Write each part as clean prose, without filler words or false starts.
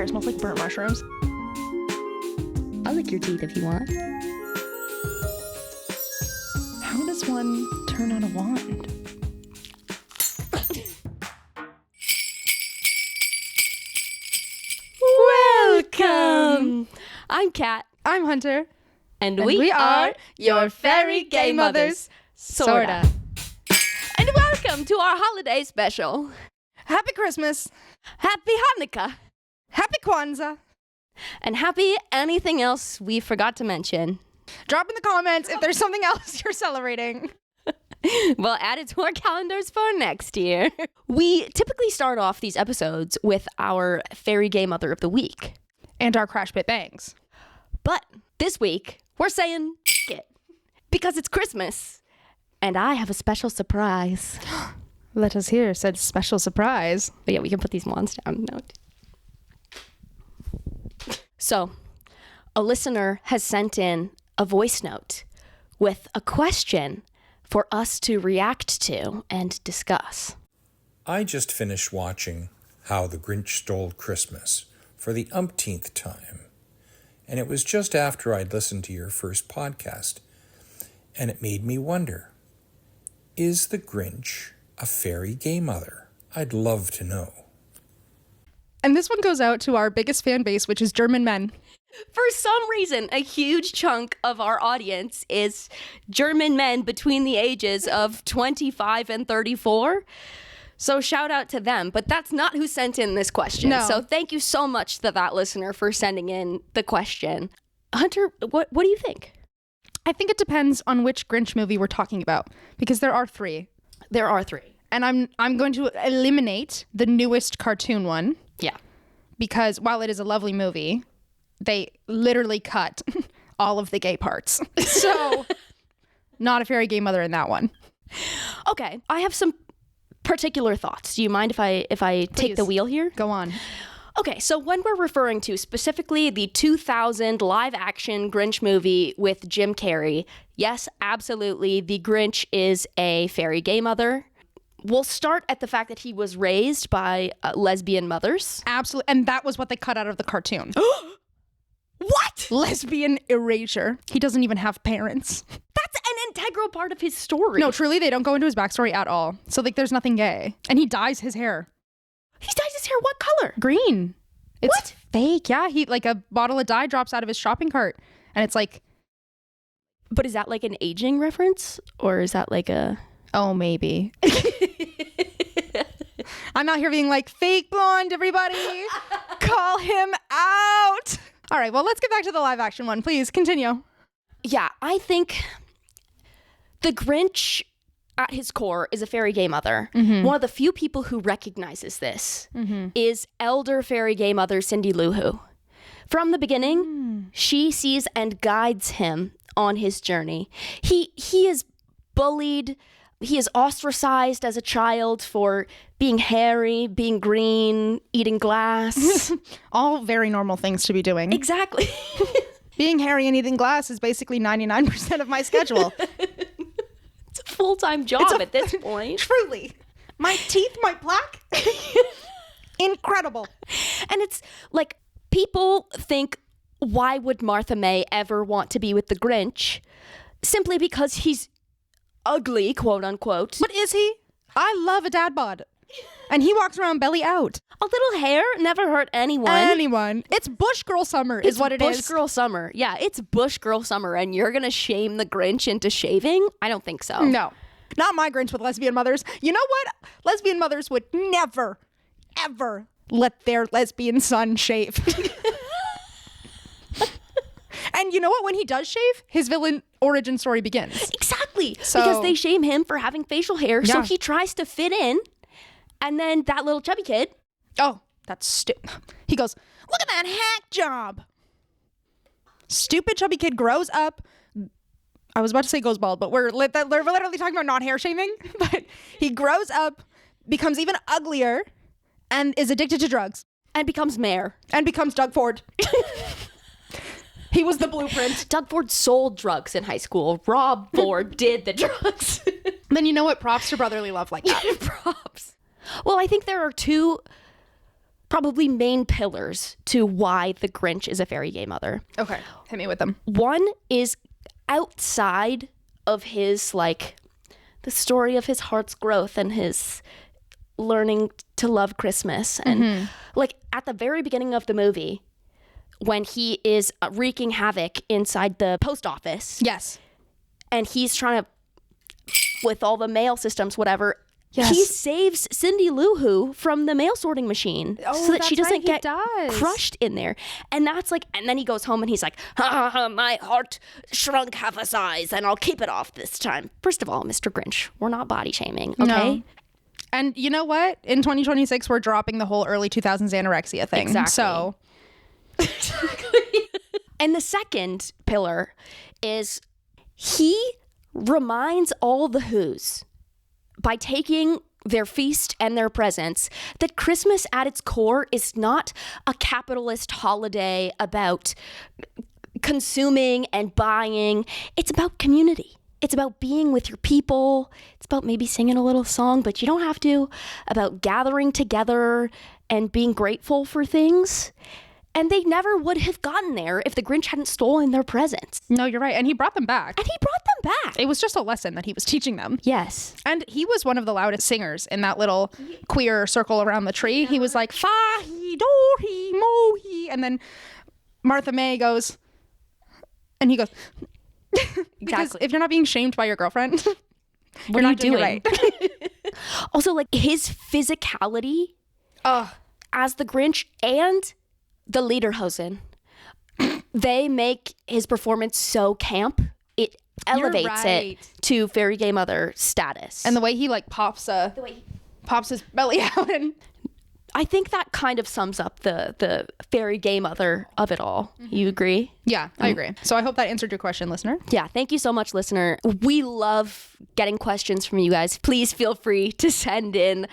It smells like burnt mushrooms. I'll lick your teeth if you want. How does one turn on a wand? Welcome! I'm Kat. I'm Hunter. And we are your Fairy Gaymothers Sorta. And welcome to our holiday special. Happy Christmas. Happy Hanukkah. Happy Kwanzaa. And happy anything else we forgot to mention. Drop in the comments if there's something else you're celebrating. We'll add it to our calendars for next year. We typically start off these episodes with our Fairy Gaymother of the week. And our Crash Bit Bangs. But this week, we're saying it. Because it's Christmas. And I have a special surprise. Let us hear said special surprise. But yeah, we can put these wands down. No. So, a listener has sent in a voice note with a question for us to react to and discuss. I just finished watching How the Grinch Stole Christmas for the umpteenth time. And it was just after I'd listened to your first podcast. And it made me wonder, is the Grinch a fairy gaymother? I'd love to know. And this one goes out to our biggest fan base, which is German men. For some reason, a huge chunk of our audience is German men between the ages of 25 and 34. So shout out to them. But that's not who sent in this question. No. So thank you so much to that listener for sending in the question. Hunter, what do you think? I think it depends on which Grinch movie we're talking about, because there are three. There are three. And I'm going to eliminate the newest cartoon one. Yeah. Because while it is a lovely movie, they literally cut all of the gay parts. So, not a fairy gay mother in that one. Okay, I have some particular thoughts. Do you mind if I take the wheel here? Go on. Okay, so when we're referring to specifically the 2000 live-action Grinch movie with Jim Carrey, yes, absolutely, the Grinch is a fairy gay mother. We'll start at the fact that he was raised by lesbian mothers. Absolutely. And that was what they cut out of the cartoon. What? Lesbian erasure. He doesn't even have parents. That's an integral part of his story. No, truly, they don't go into his backstory at all. So, like, there's nothing gay. And he dyes his hair. He dyes his hair what color? Green. It's What? fake. Yeah, he, like, a bottle of dye drops out of his shopping cart. And it's like... But is that like an aging reference? Or is that like a... Oh, maybe. I'm out here being like, fake blonde, everybody. Call him out. All right, well, let's get back to the live action one. Please continue. Yeah, I think the Grinch at his core is a fairy gay mother. Mm-hmm. One of the few people who recognizes this is elder fairy gay mother Cindy Lou Who. From the beginning, she sees and guides him on his journey. He is bullied. He is ostracized as a child for being hairy, being green, eating glass. All very normal things to be doing. Exactly. Being hairy and eating glass is basically 99% of my schedule. It's a full-time job at this point. Truly. My teeth, my plaque. Incredible. And it's like, people think, why would Martha May ever want to be with the Grinch? Simply because he's ugly, quote unquote. But is he? I love a dad bod. And he walks around belly out. A little hair never hurt anyone. Anyone. It's Bush Girl Summer is what it is. Bush Girl Summer. Yeah, it's Bush Girl Summer, and you're gonna shame the Grinch into shaving? I don't think so. No. Not my Grinch with lesbian mothers. You know what? Lesbian mothers would never, ever let their lesbian son shave. And you know what? When he does shave, his villain origin story begins. Exactly. So- because they shame him for having facial hair, so Yeah. he tries to fit in, and then that little chubby kid. Oh, that's he goes, look at that hack job. Stupid chubby kid grows up. I was about to say goes bald, but we're literally talking about not hair shaving. But he grows up, becomes even uglier, and is addicted to drugs. And becomes mayor. And becomes Doug Ford. He was the blueprint. Doug Ford sold drugs in high school. Rob Ford did the drugs. Then you know what? Props to brotherly love like that. Props. Well, I think there are two probably main pillars to why the Grinch is a fairy gay mother. Okay, hit me with them. One is outside of his, like, the story of his heart's growth and his learning to love Christmas. And like at the very beginning of the movie, when he is wreaking havoc inside the post office. Yes. And he's trying to, with all the mail systems, whatever, Yes. he saves Cindy Lou Who from the mail sorting machine so that she that's doesn't right, he get does. crushed in there. And that's like, and then he goes home and he's like, ha, ha, ha, my heart shrunk half a size and I'll keep it off this time. First of all, Mr. Grinch, we're not body shaming, okay? No. And you know what? In 2026, we're dropping the whole early 2000s anorexia thing. Exactly. So. And the second pillar is he reminds all the Who's, by taking their feast and their presents, that Christmas at its core is not a capitalist holiday about consuming and buying. It's about community. It's about being with your people. It's about maybe singing a little song, but you don't have to. About gathering together and being grateful for things. And they never would have gotten there if the Grinch hadn't stolen their presents. No, you're right. And he brought them back. And he brought them back. It was just a lesson that he was teaching them. Yes. And he was one of the loudest singers in that little queer circle around the tree. He was like, fa-he, do-he, mo-he. And then Martha May goes, and he goes, because Exactly. if you're not being shamed by your girlfriend, What you're are not you doing doing? it right. Also, like, his physicality Oh, as the Grinch and the Lederhosen, they make his performance so camp. It elevates right. it to Fairy Gaymother status. and the way he like pops his belly out, and I think that kind of sums up the Fairy Gaymother of it all. You agree? yeah, I agree. So I hope that answered your question, listener. Yeah, thank you so much, listener. We love getting questions from you guys. Please feel free to send in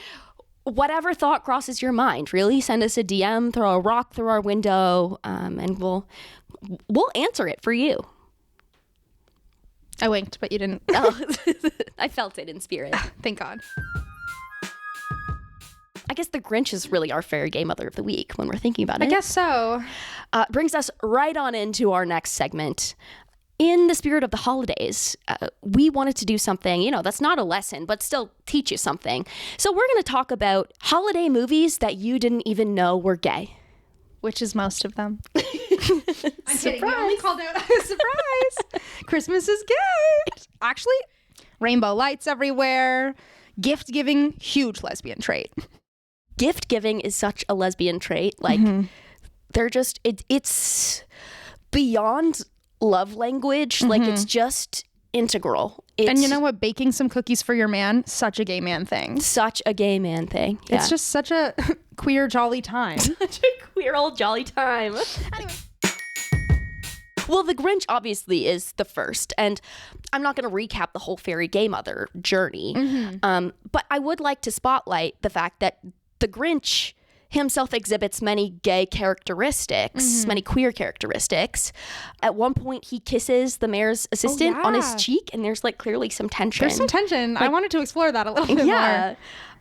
whatever thought crosses your mind. Really, send us a DM, throw a rock through our window, and we'll answer it for you. I winked, but you didn't. Oh, I felt it in spirit. Thank God. I guess the Grinch is really our Fairy Gaymother of the week when we're thinking about it. I guess so. Brings us right on into our next segment. In the spirit of the holidays, we wanted to do something, that's not a lesson, but still teach you something. So we're going to talk about holiday movies that you didn't even know were gay. Which is most of them. I'm kidding. We only called out surprise. Christmas is gay. Actually, rainbow lights everywhere. Gift giving, huge lesbian trait. Gift giving is such a lesbian trait. Like, they're just, it's beyond love language. Like, it's just integral. And you know what? Baking some cookies for your man, such a gay man thing. Such a gay man thing. Yeah. It's just such a queer, jolly time. such a queer old jolly time. Anyway. Well, the Grinch obviously is the first, and I'm not going to recap the whole Fairy Gaymother journey, but I would like to spotlight the fact that the Grinch himself exhibits many gay characteristics, many queer characteristics. At one point, he kisses the mayor's assistant on his cheek, and there's like clearly some tension. There's some tension. I wanted to explore that a little bit more.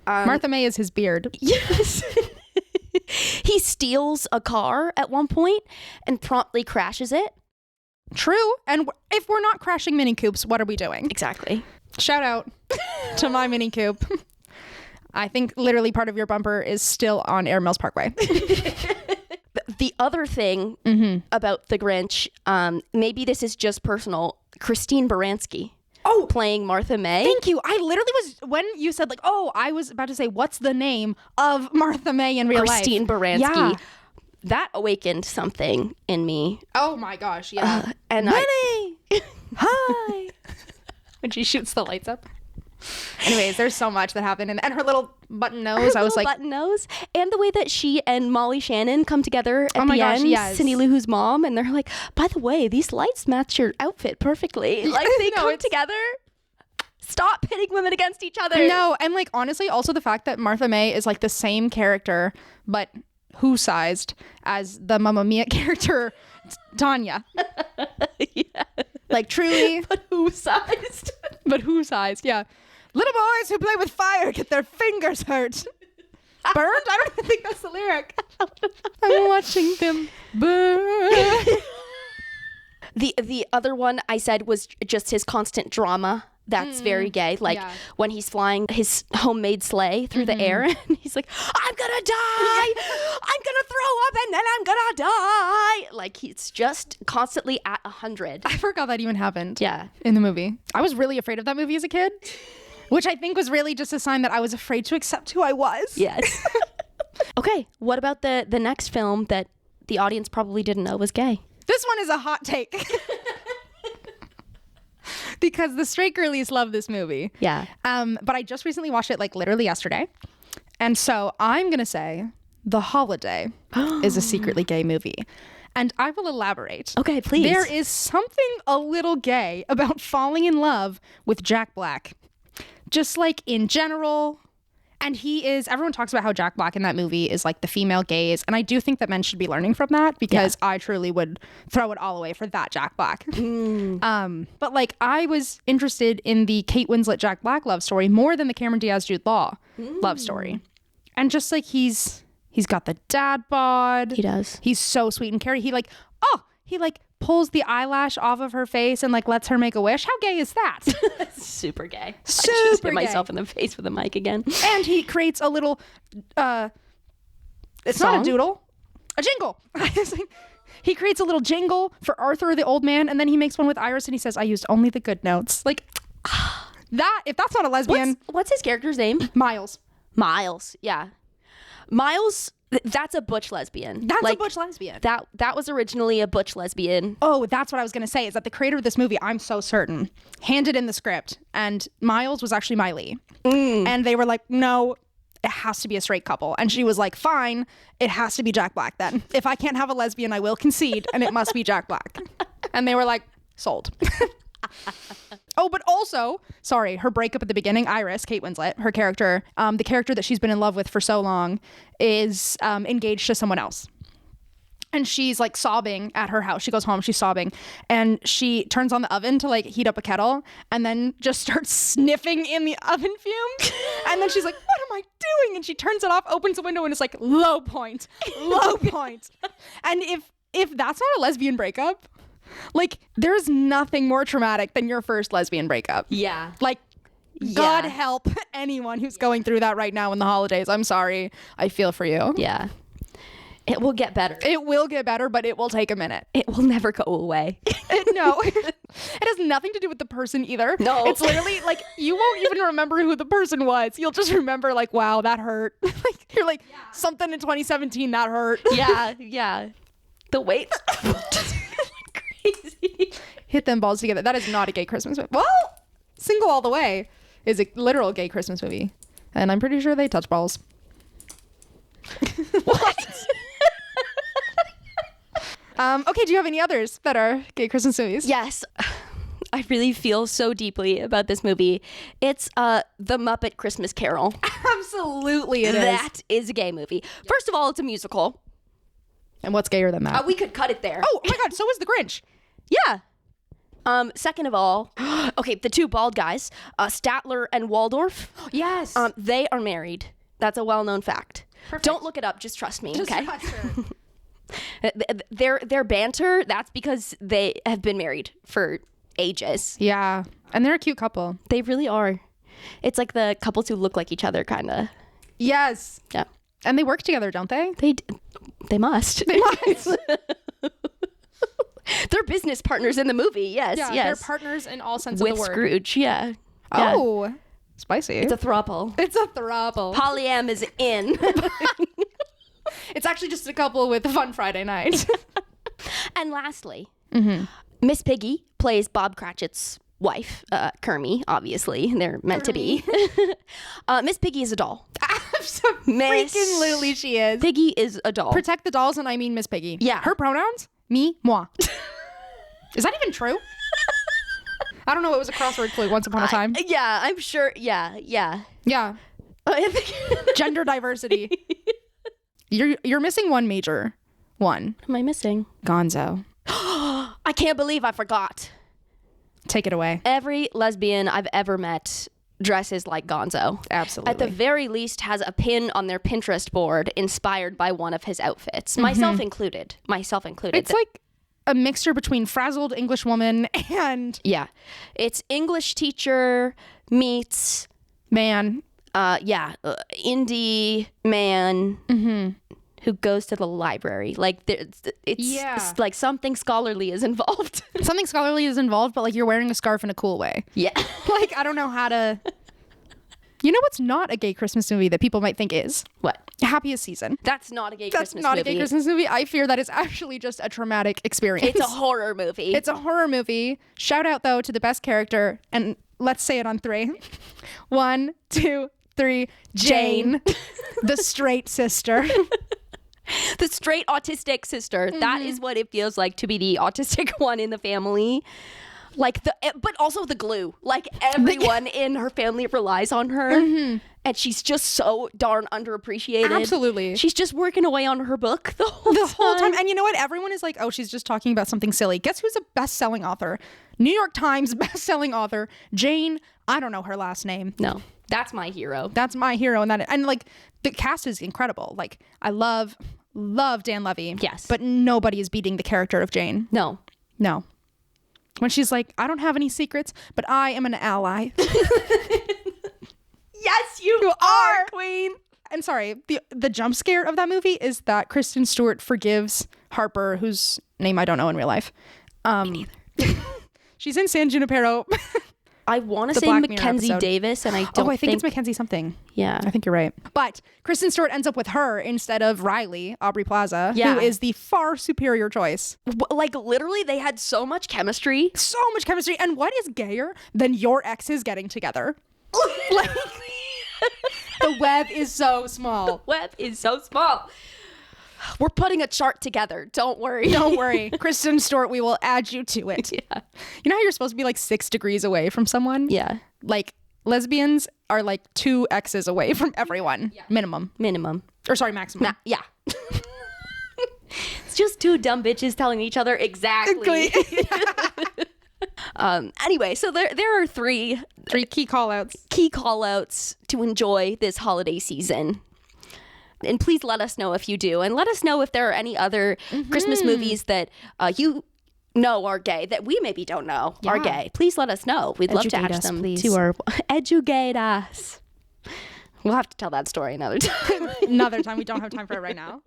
Martha May is his beard. Yes. He steals a car at one point and promptly crashes it. True. And if we're not crashing Mini Coopes, what are we doing? Exactly. Shout out to my Mini Coupe. I think literally part of your bumper is still on Air Mills Parkway. The other thing about the Grinch, maybe this is just personal, Christine Baranski. Oh, playing Martha May. Thank you. I literally was, when you said like, oh, I was about to say, what's the name of Martha May in real Christine life? Baranski. Yeah. That awakened something in me. Oh my gosh, yeah. And Winnie! Hi! When she shoots the lights up. Anyways, there's so much that happened. And her little button nose, I was like... button nose. And the way that she and Molly Shannon come together at my the gosh, end. yes. Cindy Lou Who's mom. And they're like, by the way, these lights match your outfit perfectly. Like, they come together. Stop pitting women against each other. No, and like, honestly, also the fact that Martha May is like the same character, but who-sized as the Mamma Mia character, Tanya. Yeah. Like, truly. But who-sized? But who-sized, yeah. Little boys who play with fire get their fingers hurt. Burned? I don't even think that's the lyric. I'm watching them burn. The other one I said was just his constant drama. That's very gay. Like when he's flying his homemade sleigh through the air and he's like, I'm gonna die. I'm gonna throw up and then I'm gonna die. Like he's just constantly at 100. I forgot that even happened. Yeah. In the movie. I was really afraid of that movie as a kid, which I think was really just a sign that I was afraid to accept who I was. Yes. Okay. What about the next film that the audience probably didn't know was gay? This one is a hot take. Because the straight girlies love this movie. Yeah. But I just recently watched it like literally yesterday. And so I'm going to say The Holiday is a secretly gay movie. And I will elaborate. Okay, please. There is something a little gay about falling in love with Jack Black. Just like in general. And everyone talks about how Jack Black in that movie is like the female gaze. And I do think that men should be learning from that because I truly would throw it all away for that Jack Black. But like I was interested in the Kate Winslet Jack Black love story more than the Cameron Diaz Jude Law love story. And just like he's got the dad bod. He does. He's so sweet and caring. He pulls the eyelash off of her face and like lets her make a wish. How gay is that? Super gay. Super I just hit gay. myself in the face with a mic again. And he creates a little it's Song? not a doodle, a jingle. He creates a little jingle for Arthur the old man, and then he makes one with Iris and he says, I used only the good notes. Like that, if that's not a lesbian. What's his character's name? Miles. Miles. Yeah. Miles, that's a butch lesbian. That's like, a butch lesbian. That was originally a butch lesbian. Oh, that's what I was going to say, is that the creator of this movie, I'm so certain, handed in the script, and Miles was actually Miley. And they were like, no, it has to be a straight couple. And she was like, fine, it has to be Jack Black then. If I can't have a lesbian, I will concede, and it must be Jack Black. And they were like, sold. Oh, but also, sorry, her breakup at the beginning, Iris, Kate Winslet, her character, the character that she's been in love with for so long, is engaged to someone else. And she's like sobbing at her house. She goes home, she's sobbing, and she turns on the oven to like heat up a kettle and then just starts sniffing in the oven fumes. And then she's like, what am I doing? And she turns it off, opens the window, and it's like low point, low point. And if that's not a lesbian breakup, like, there's nothing more traumatic than your first lesbian breakup. Yeah. Like, God help anyone who's going through that right now in the holidays. I'm sorry. I feel for you. Yeah. It will get better. It will get better, but it will take a minute. It will never go away. No. It has nothing to do with the person either. No. It's literally like, you won't even remember who the person was. You'll just remember like, wow, that hurt. Like, you're like, something in 2017, that hurt. Yeah. Yeah. The weight. Crazy. Hit them balls together. That is not a gay Christmas movie. Well, Single All the Way is a literal gay Christmas movie. And I'm pretty sure they touch balls. What? Okay, do you have any others that are gay Christmas movies? Yes. I really feel so deeply about this movie. It's The Muppet Christmas Carol. Absolutely it is. That is a gay movie. First of all, it's a musical. And what's gayer than that? We could cut it there. Oh my God, so is The Grinch. Yeah. Second of all, okay, the two bald guys, Statler and Waldorf. Yes. They are married. That's a well-known fact. Perfect. Don't look it up. Just trust me. Okay. Their banter. That's because they have been married for ages. Yeah, and they're a cute couple. They really are. It's like the couples who look like each other, kind of. Yes. Yeah. And they work together, don't they? They must. They must. They're business partners in the movie. Yes. Yeah, yes. they're partners in all sense With of the word. Scrooge. Yeah. Oh, spicy. It's a throuple. It's a throuple. Polyam is in. It's actually just a couple with a fun Friday night. And lastly, Miss Piggy plays Bob Cratchit's wife, Kermie, obviously. They're meant to be. Miss Piggy is a doll. Freaking she is. Piggy is a doll. Protect the dolls, and I mean Miss Piggy. Yeah. Her pronouns? Me, moi. Is that even true? I don't know. It was a crossword clue once upon a time. Yeah, I'm sure. Yeah. Yeah. Gender diversity. You're missing one major one. What am I missing? Gonzo. I can't believe I forgot. Take it away. Every lesbian I've ever met dresses like Gonzo. Absolutely. At the very least has a pin on their Pinterest board inspired by one of his outfits. Myself included. It's like a mixture between frazzled English woman and yeah. It's English teacher meets man. Indie man who goes to the library. Like it's like something scholarly is involved. Something scholarly is involved, but like you're wearing a scarf in a cool way. Yeah. Like I don't know how to. You know what's not a gay Christmas movie that people might think is? What? Happiest Season. That's not a gay That's Christmas not movie. a gay Christmas movie. I fear that it's actually just a traumatic experience. It's a horror movie. It's a horror movie. Shout out though to the best character, and let's say it on 3. 1, 2, 3. Jane, the straight sister. The straight autistic sister. That is what it feels like to be the autistic one in the family. Like but also the glue. Like everyone in her family relies on her, and she's just so darn underappreciated. Absolutely. She's just working away on her book the whole time. And you know what? Everyone is like, oh, she's just talking about something silly. Guess who's a best-selling author? New York Times best-selling author Jane. I don't know her last name. No, that's my hero. That's my hero, and like the cast is incredible. Like I love Dan Levy. Yes, but nobody is beating the character of Jane. No. When she's like, I don't have any secrets, but I am an ally. Yes, you are, queen. And sorry, the jump scare of that movie is that Kristen Stewart forgives Harper, whose name I don't know in real life. Me neither. She's in San Junipero. I want to say Black Mirror Mackenzie episode. Davis, and I don't I think it's Mackenzie something. Yeah. I think you're right. But Kristen Stewart ends up with her instead of Riley, Aubrey Plaza, Yeah. who is the far superior choice. Like literally they had so much chemistry. So much chemistry. And what is gayer than your exes getting together? Like, the web is so small. Web is so small. We're putting a chart together. Don't worry. Don't worry. Kristen Stewart, we will add you to it. Yeah. You know how you're supposed to be like 6 degrees away from someone? Yeah. Like lesbians are like 2 X's away from everyone. Yeah. Minimum. Or sorry, maximum. Yeah. It's just 2 dumb bitches telling each other exactly. Anyway, so there are 3 key call-outs. Key call-outs to enjoy this holiday season. And please let us know if you do. And let us know if there are any other Christmas movies that you know are gay that we maybe don't know are gay. Please let us know. We'd love to add them please. to our... Educate us. We'll have to tell that story another time. Another time. We don't have time for it right now.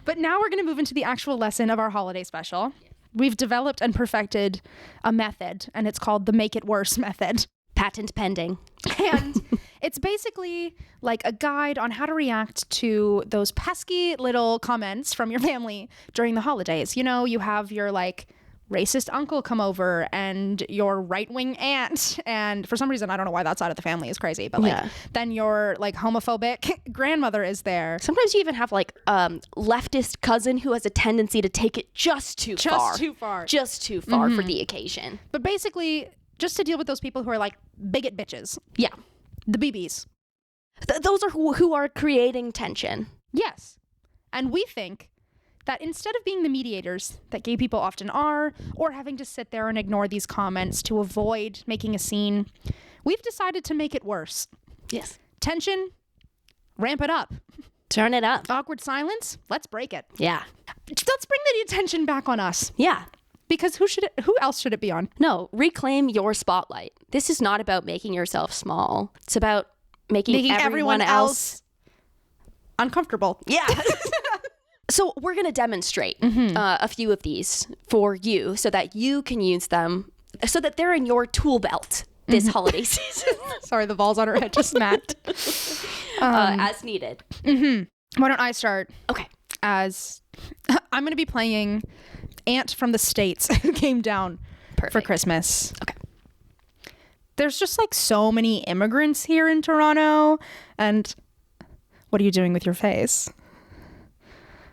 But now we're going to move into the actual lesson of our holiday special. We've developed and perfected a method, and it's called the Make It Worse method. Patent pending. And it's basically like a guide on how to react to those pesky little comments from your family during the holidays. You know, you have your like racist uncle come over and your right-wing aunt, and for some reason I don't know why that side of the family is crazy, but like then your like homophobic grandmother is there. Sometimes you even have like leftist cousin who has a tendency to take it just too far for the occasion. But basically just to deal with those people who are like bigot bitches. Yeah. The BBs. Those are who are creating tension. Yes. And we think that instead of being the mediators that gay people often are, or having to sit there and ignore these comments to avoid making a scene, we've decided to make it worse. Yes. Tension, ramp it up. Turn it up. Awkward silence, let's break it. Yeah. Let's bring the attention back on us. Yeah. Because who else should it be on? No, reclaim your spotlight. This is not about making yourself small. It's about making everyone else uncomfortable. Yeah. So we're going to demonstrate a few of these for you so that you can use them, so that they're in your tool belt this holiday season. Sorry, the balls on her head just smacked. As needed. Why don't I start? Okay. I'm going to be playing Aunt from the States who came down for Christmas. Okay. There's just like so many immigrants here in Toronto. And what are you doing with your face?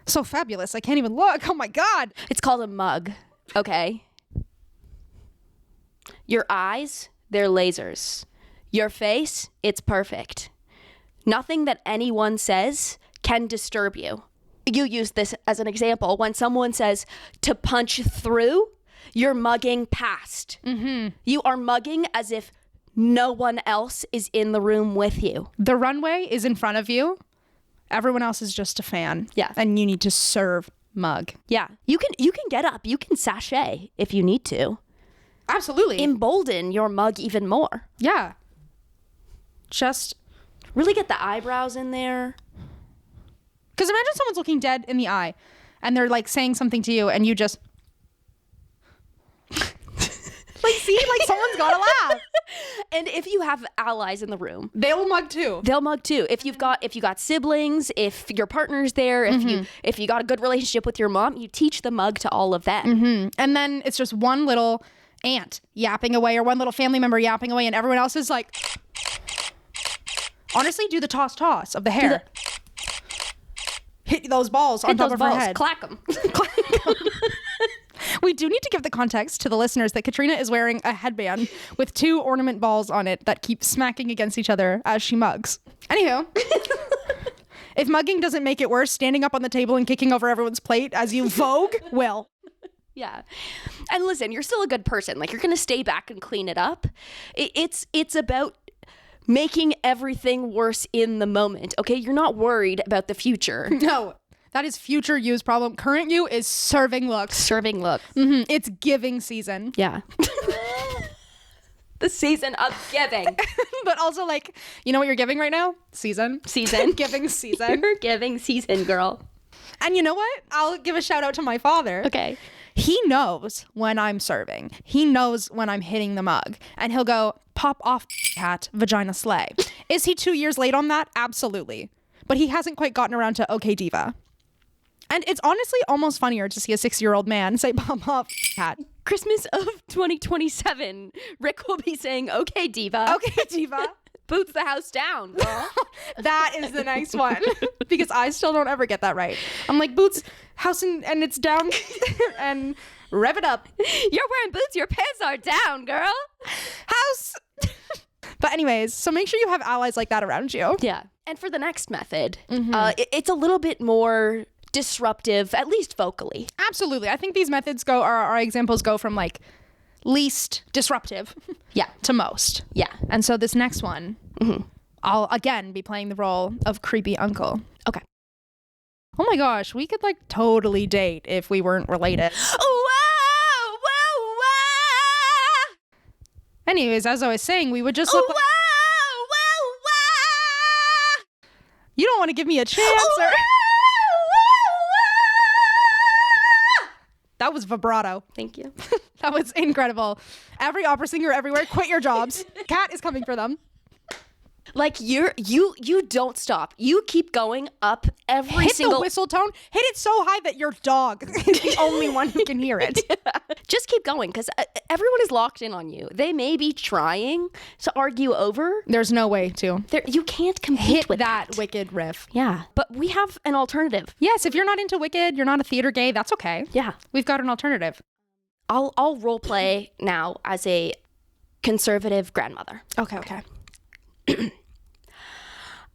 So fabulous. I can't even look. Oh my God. It's called a mug. Okay. Your eyes, they're lasers. Your face, it's perfect. Nothing that anyone says can disturb you. You use this as an example. When someone says to punch through, you're mugging past. You are mugging as if no one else is in the room with you. The runway is in front of you. Everyone else is just a fan. Yeah. And you need to serve mug. Yeah. You can get up. You can sashay if you need to. Absolutely. Embolden your mug even more. Yeah. Just really get the eyebrows in there. Because imagine someone's looking dead in the eye and they're like saying something to you and you just like, see, like someone's gotta laugh. And if you have allies in the room, they'll mug too. They'll mug too. If you got siblings, if your partner's there, if you got a good relationship with your mom, you teach the mug to all of them. And then it's just one little aunt yapping away or one little family member yapping away and everyone else is like, honestly, do the toss of the hair. Hit those balls on top of her head. Clack them. We do need to give the context to the listeners that Katrina is wearing a headband with 2 ornament balls on it that keep smacking against each other as she mugs. Anywho, if mugging doesn't make it worse, standing up on the table and kicking over everyone's plate as you vogue will. Yeah. And listen, you're still a good person. Like, you're going to stay back and clean it up. It's about making everything worse in the moment. Okay? You're not worried about the future. No. That is future you's problem. Current you is serving looks. Serving look. It's giving season. Yeah. The season of giving. But also, like, you know what you're giving right now? Season. Giving season. You're giving season, girl. And you know what? I'll give a shout out to my father. Okay. He knows when I'm serving. He knows when I'm hitting the mug. And he'll go, pop off, cat, vagina slay. Is he 2 years late on that? Absolutely. But he hasn't quite gotten around to okay, diva. And it's honestly almost funnier to see a 6-year-old man say pop off, cat. Christmas of 2027, Rick will be saying, okay, diva. Okay, diva. Boots the house down, girl. That is the next one. Because I still don't ever get that right. I'm like, boots, house, and it's down. And rev it up. You're wearing boots, your pants are down, girl. House. But anyways, so make sure you have allies like that around you. Yeah. And for the next method, it's a little bit more disruptive, at least vocally. Absolutely. I think these methods our examples go from like least disruptive to most. Yeah. And so this next one, I'll again be playing the role of creepy uncle. Okay. Oh my gosh, we could like totally date if we weren't related. Whoa, whoa, whoa. Anyways, as I was saying, we would just look like... Whoa, whoa, whoa. You don't want to give me a chance, or... That was vibrato. Thank you. That was incredible. Every opera singer everywhere, quit your jobs. Kat is coming for them. Like you don't stop. You keep going up every Hit single the whistle tone. Hit it so high that your dog is the only one who can hear it. Just keep going because everyone is locked in on you. They may be trying to argue over. There's no way to. You can't compete Hit with that wicked riff. Yeah, but we have an alternative. Yes, if you're not into Wicked, you're not a theater gay, that's okay. Yeah, We've got an alternative. I'll role play now as a conservative grandmother. Okay.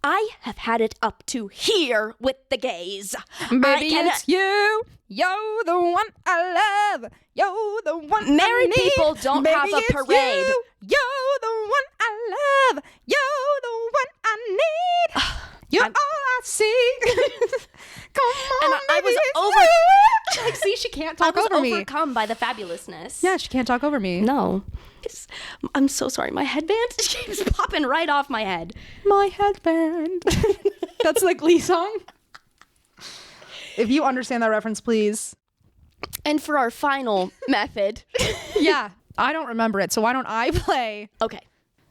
I have had it up to here with the gays. Baby, it's you. You're the one I love. You're the one Married I need. people don't Baby, have a it's parade. You're the one I love. You're the one I need. You're all I see. Come on, And I baby, was it's you. Like, see, she can't talk I was over me. overcome by the fabulousness. Yeah, she can't talk over me. No. I'm so sorry. My headband keeps popping right off my head. My headband. That's the Glee song. If you understand that reference, please. And for our final method. Yeah, I don't remember it, so why don't I play? Okay.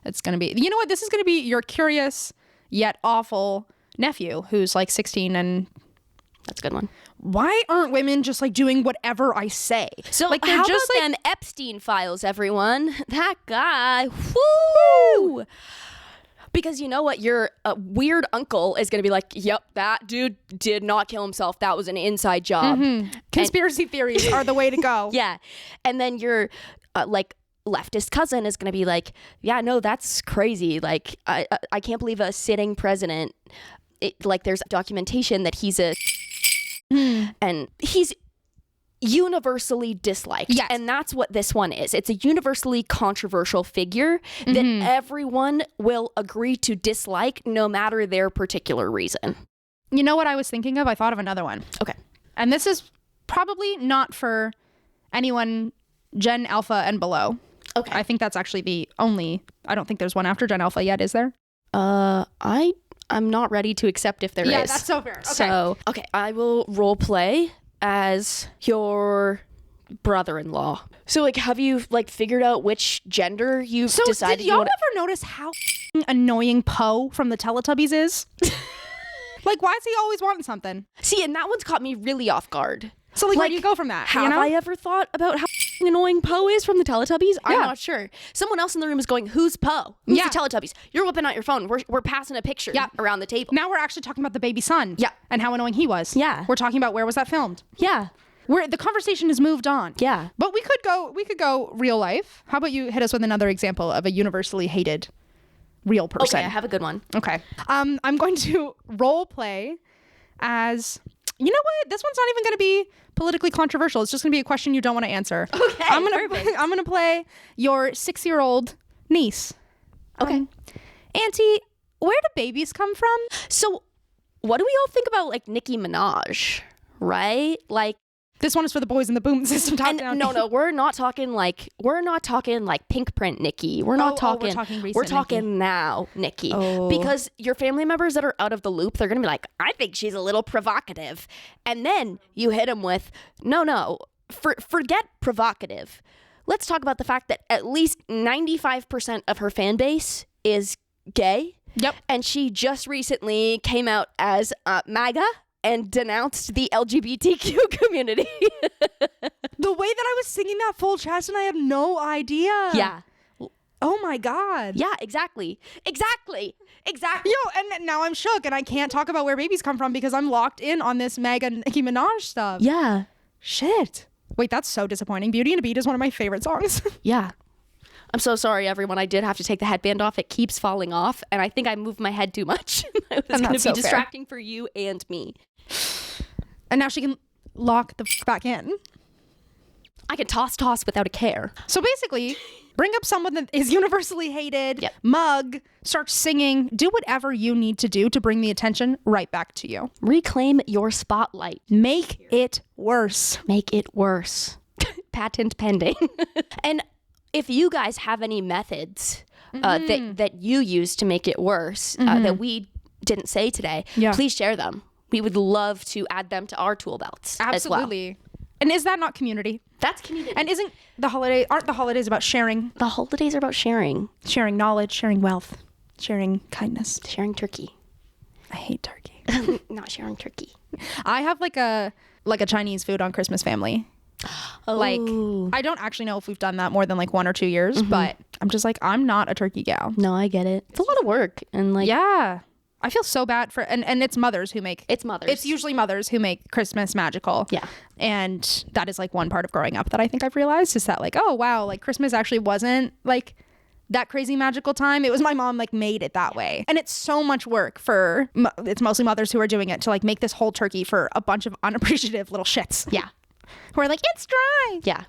It's going to be, you know what? This is going to be your curious yet awful nephew who's like 16 and... That's a good one. Why aren't women just like doing whatever I say? So like, how just about like them Epstein files, everyone? That guy. Woo! Because you know what? Your weird uncle is going to be like, yep, that dude did not kill himself. That was an inside job. Conspiracy theories are the way to go. Yeah. And then your like leftist cousin is going to be like, yeah, no, that's crazy. Like, I can't believe a sitting president, like there's documentation that he's a... And universally disliked. Yes. And that's what this one is. It's a universally controversial figure that everyone will agree to dislike no matter their particular reason. You know what I was thinking of? I thought of another one. Okay. And this is probably not for anyone Gen Alpha and below. Okay. I think that's actually the only, I don't think there's one after Gen Alpha yet, is there? I'm not ready to accept if there is. Yeah, that's so fair. Okay. So, okay, I will role play as your brother-in-law. So, like, have you, like, figured out which gender you've decided did y'all ever notice how annoying Poe from the Teletubbies is? Like, why is he always wanting something? See, and that one's caught me really off guard. So, like where do you go from that? Have you know? I ever thought about how annoying Poe is from the Teletubbies? I'm Yeah. not sure. Someone else in the room is going, who's Poe? Who's Yeah. the Teletubbies? You're whipping out your phone. We're passing a picture Yeah. around the table. Now we're actually talking about the baby son. Yeah. And how annoying he was. Yeah. We're talking about where was that filmed. Yeah. The conversation has moved on. Yeah. But we could go real life. How about you hit us with another example of a universally hated real person? Okay, I have a good one. Okay. I'm going to role play as, you know what? This one's not even going to be politically controversial. It's just going to be a question you don't want to answer. Okay, I'm perfect. going to play your 6-year-old niece. Okay. Auntie, where do babies come from? So, what do we all think about, like, Nicki Minaj, right? Like, This one is for the boys in the boom system. Top and down. no, we're not talking like pink print Nicki. We're not talking. we're talking recent We're talking Nicki. now Nicki. Oh. Because your family members that are out of the loop, they're gonna be like, I think she's a little provocative, and then you hit them with, no, forget provocative. Let's talk about the fact that at least 95% of her fan base is gay. Yep. And she just recently came out as MAGA and denounced the LGBTQ community. The way that I was singing that full chest and I had no idea. Yeah. Oh my God. Yeah, exactly. Yo, and now I'm shook and I can't talk about where babies come from because I'm locked in on this Meg and Nicki Minaj stuff. Yeah. Shit. Wait, that's so disappointing. Beauty and a Beat is one of my favorite songs. Yeah. I'm so sorry, everyone. I did have to take the headband off. It keeps falling off, and I think I moved my head too much. It was going to be that's so fair. distracting for you and me. And now she can lock the back in. I can toss without a care. So basically, bring up someone that is universally hated, Yep. mug, start singing, do whatever you need to do to bring the attention right back to you. Reclaim your spotlight. Make it worse. Make it worse. Patent pending. And if you guys have any methods that you use to make it worse that we didn't say today, Yeah. please share them. We would love to add them to our tool belts as well. Absolutely. And is that not community? That's community. And aren't the holidays about sharing? The holidays are about sharing. Sharing knowledge, sharing wealth, sharing kindness. Sharing turkey. I hate turkey. Not sharing turkey. I have like a Chinese food on Christmas family. Like, Ooh. I don't actually know if we've done that more than like 1 or 2 years, but I'm just like, I'm not a turkey gal. No, I get it. It's a lot of work. And like, Yeah. I feel so bad for, and it's mothers who make, it's mothers. it's usually mothers who make Christmas magical. Yeah. And that is like one part of growing up that I think I've realized is that like, oh wow, like Christmas actually wasn't like that crazy magical time. It was my mom like made it that way. And it's so much work for, it's mostly mothers who are doing it to like make this whole turkey for a bunch of unappreciative little shits. Yeah. Who are like, it's dry. Yeah.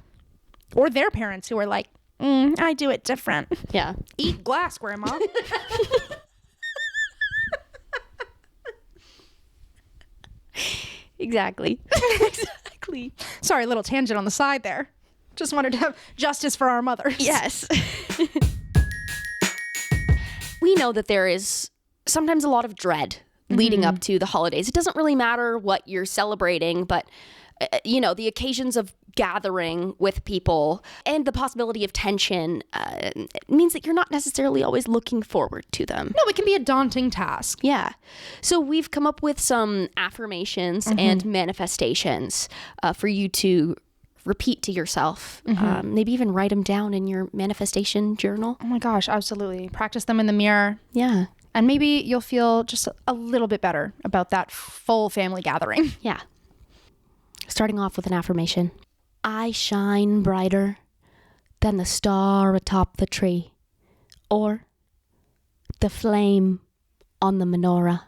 Or their parents who are like, I do it different. Yeah. Eat glass, grandma. Exactly. Exactly. Sorry, little tangent on the side there. Just wanted to have justice for our mothers. Yes. We know that there is sometimes a lot of dread leading up to the holidays. It doesn't really matter what you're celebrating, but the occasions of gathering with people and the possibility of tension means that you're not necessarily always looking forward to them. No, it can be a daunting task. Yeah. So we've come up with some affirmations and manifestations for you to repeat to yourself. Maybe even write them down in your manifestation journal. Oh my gosh, absolutely. Practice them in the mirror. Yeah. And maybe you'll feel just a little bit better about that full family gathering. Yeah. Starting off with an affirmation. I shine brighter than the star atop the tree, or the flame on the menorah.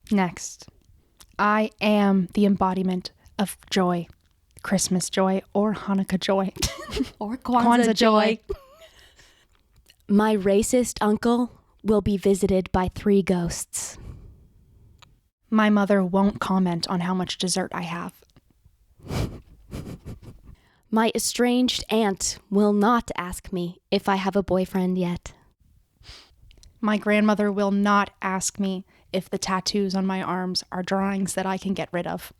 Next, I am the embodiment of joy. Christmas joy or Hanukkah joy. Or Kwanzaa joy. My racist uncle will be visited by 3 ghosts. My mother won't comment on how much dessert I have. My estranged aunt will not ask me if I have a boyfriend yet. My grandmother will not ask me if the tattoos on my arms are drawings that I can get rid of.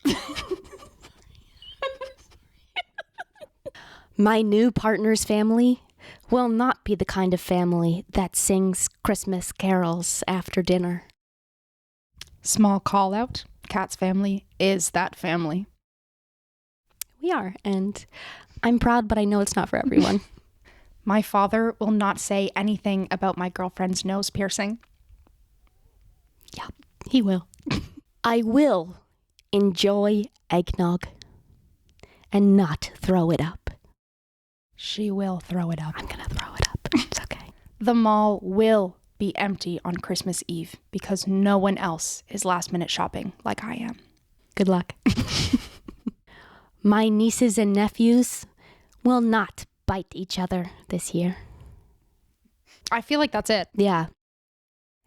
My new partner's family will not be the kind of family that sings Christmas carols after dinner. Small call out. Kat's family is that family. We are, and I'm proud, but I know it's not for everyone. My father will not say anything about my girlfriend's nose piercing. Yeah, he will. I will enjoy eggnog and not throw it up. She will throw it up. I'm gonna throw it up. It's okay. The mall will be empty on Christmas Eve because no one else is last minute shopping like I am. Good luck. My nieces and nephews will not bite each other this year. I feel like that's it. Yeah.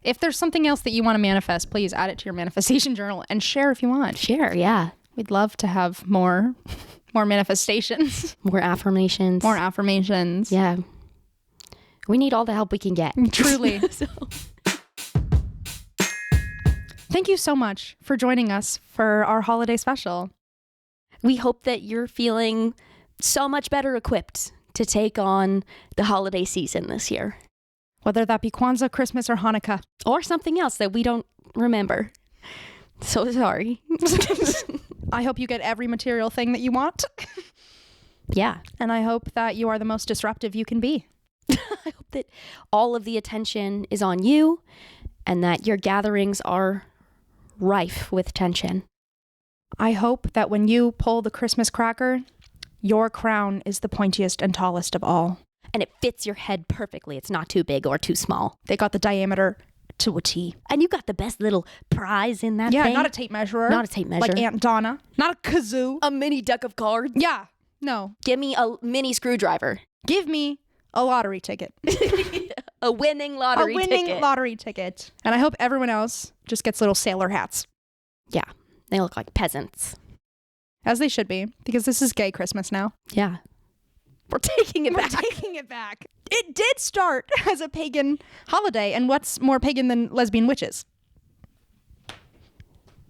If there's something else that you want to manifest, please add it to your manifestation journal and share if you want. Sure, yeah. We'd love to have more manifestations. More affirmations. More affirmations. Yeah. We need all the help we can get. Truly. So. Thank you so much for joining us for our holiday special. We hope that you're feeling so much better equipped to take on the holiday season this year. Whether that be Kwanzaa, Christmas, or Hanukkah. Or something else that we don't remember. So sorry. I hope you get every material thing that you want. Yeah. And I hope that you are the most disruptive you can be. I hope that all of the attention is on you and that your gatherings are rife with tension. I hope that when you pull the Christmas cracker, your crown is the pointiest and tallest of all. And it fits your head perfectly. It's not too big or too small. They got the diameter to a T. And you got the best little prize in that Yeah, thing. not a tape measure. Not a tape measure. Like Aunt Donna. Not a kazoo. A mini deck of cards. Yeah, no. Give me a mini screwdriver. Give me a lottery ticket. A winning lottery ticket. A winning lottery ticket. And I hope everyone else just gets little sailor hats. Yeah, they look like peasants. As they should be, because this is gay Christmas now. Yeah. We're taking it back. We're taking it back. It did start as a pagan holiday, and what's more pagan than lesbian witches?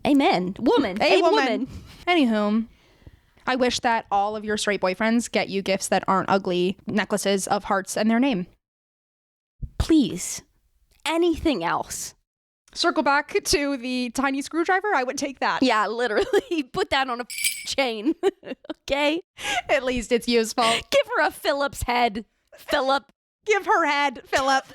Amen. Woman. A woman. Anywho, I wish that all of your straight boyfriends get you gifts that aren't ugly necklaces of hearts and their name. Please. Anything else. Circle back to the tiny screwdriver. I would take that. Yeah, literally. Put that on a chain. Okay? At least it's useful. Give her a Philip's head. Philip. Give her head, Philip.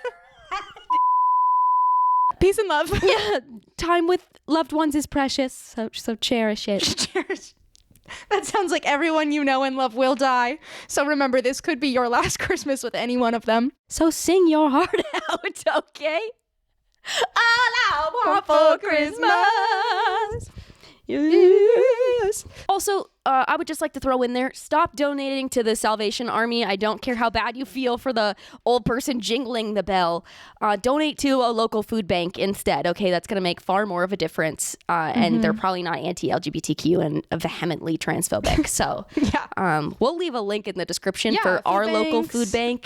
Peace and love. Yeah. Time with loved ones is precious, so cherish it. Cheers. That sounds like everyone you know and love will die. So remember, this could be your last Christmas with any one of them. So sing your heart out, okay? All I want for Christmas. Yes. Also, I would just like to throw in there, stop donating to the Salvation Army. I don't care how bad you feel for the old person jingling the bell. Donate to a local food bank instead, okay? That's going to make far more of a difference. And they're probably not anti-LGBTQ and vehemently transphobic. So Yeah. we'll leave a link in the description Yeah, for food our local banks, food bank.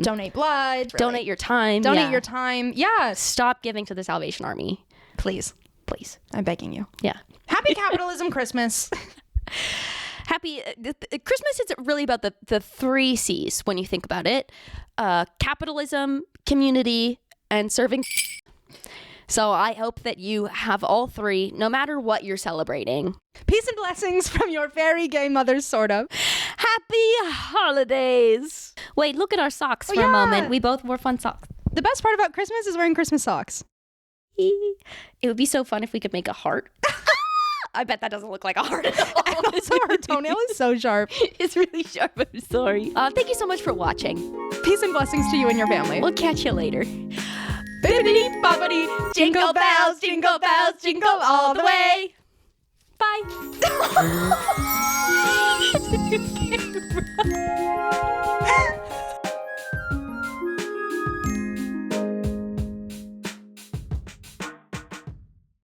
Donate blood. Donate your time. Donate your time. Yes. Stop giving to the Salvation Army. Please. Please. I'm begging you. Yeah. Happy capitalism Christmas. Happy Christmas is really about the 3 C's when you think about it. Capitalism, community, and serving. So I hope that you have all 3, no matter what you're celebrating. Peace and blessings from your Fairy Gaymothers Sorta. Happy holidays. Wait, look at our socks for a moment. We both wore fun socks. The best part about Christmas is wearing Christmas socks. It would be so fun if we could make a heart. I bet that doesn't look like a heart at all. Also, her toenail is so sharp. It's really sharp. I'm sorry. Thank you so much for watching. Peace and blessings to you and your family. We'll catch you later. Bibbidi bobbidi, jingle bells, jingle all the way. Bye. Bye.